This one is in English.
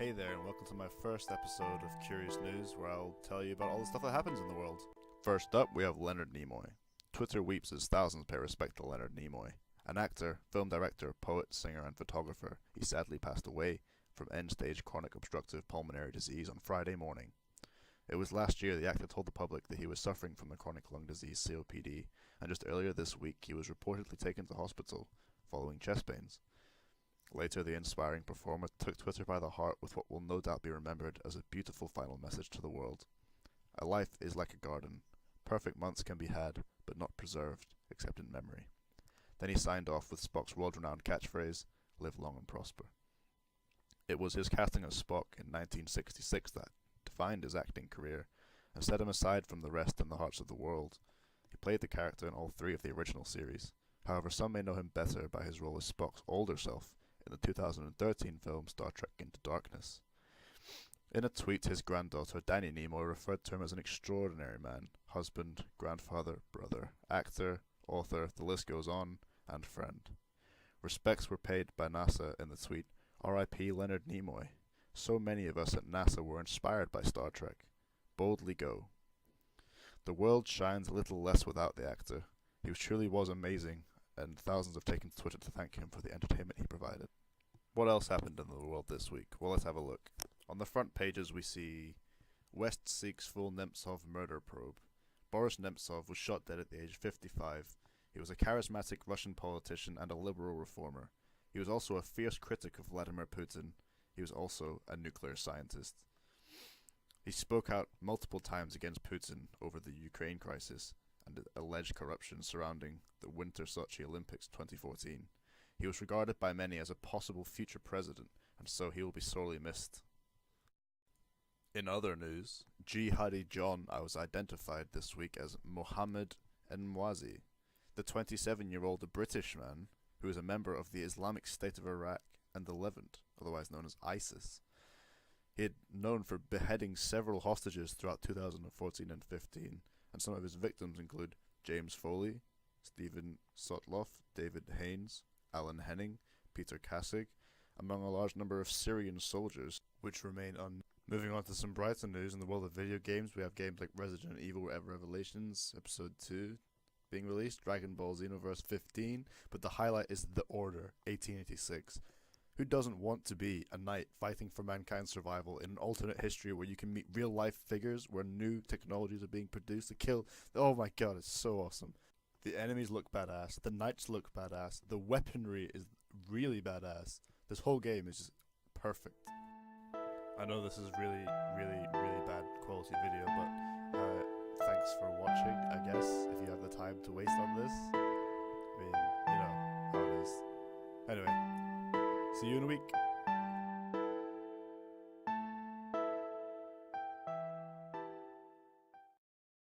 Hey there, and welcome to my first episode of Curious News, where I'll tell you about all the stuff that happens in the world. First up, we have Leonard Nimoy. Twitter weeps as thousands pay respect to Leonard Nimoy. An actor, film director, poet, singer, and photographer, he sadly passed away from end-stage chronic obstructive pulmonary disease on Friday morning. It was last year the actor told the public that he was suffering from the chronic lung disease COPD, and just earlier this week he was reportedly taken to hospital following chest pains. Later, the inspiring performer took Twitter by the heart with what will no doubt be remembered as a beautiful final message to the world. A life is like a garden. Perfect months can be had, but not preserved, except in memory. Then he signed off with Spock's world-renowned catchphrase, "Live long and prosper." It was his casting of Spock in 1966 that defined his acting career and set him aside from the rest in the hearts of the world. He played the character in all three of the original series. However, some may know him better by his role as Spock's older self in the 2013 film Star Trek Into Darkness. In a tweet, his granddaughter Danny Nimoy referred to him as an extraordinary man, husband, grandfather, brother, actor, author, the list goes on, and friend. Respects were paid by NASA in the tweet, "R.I.P. Leonard Nimoy. So many of us at NASA were inspired by Star Trek. Boldly go." The world shines a little less without the actor. He truly was amazing, and thousands have taken to Twitter to thank him for the entertainment he provided. What else happened in the world this week? Well, let's have a look. On the front pages we see West seeks full Nemtsov murder probe. Boris Nemtsov was shot dead at the age of 55. He was a charismatic Russian politician and a liberal reformer. He was also a fierce critic of Vladimir Putin. He was also a nuclear scientist. He spoke out multiple times against Putin over the Ukraine crisis and alleged corruption surrounding the Winter Sochi Olympics 2014. He was regarded by many as a possible future president, and so he will be sorely missed. In other news, Jihadi John was identified this week as Mohammed Enmwazi, the 27-year-old British man who is a member of the Islamic State of Iraq and the Levant, otherwise known as ISIS. He had known for beheading several hostages throughout 2014 and 15, and some of his victims include James Foley, Stephen Sotloff, David Haynes, Alan Henning, Peter Kassig, among a large number of Syrian soldiers, which remain Moving on to some brighter news in the world of video games, we have games like Resident Evil Revelations Episode 2 being released, Dragon Ball Xenoverse 15, but the highlight is The Order 1886. Who doesn't want to be a knight fighting for mankind's survival in an alternate history where you can meet real-life figures, where new technologies are being produced to kill? Oh my god, it's so awesome. The enemies look badass, the knights look badass, the weaponry is really badass. This whole game is just perfect. I know this is really bad quality video, but thanks for watching, I guess, if you have the time to waste on this. I mean, you know how it is. Anyway, see you in a week.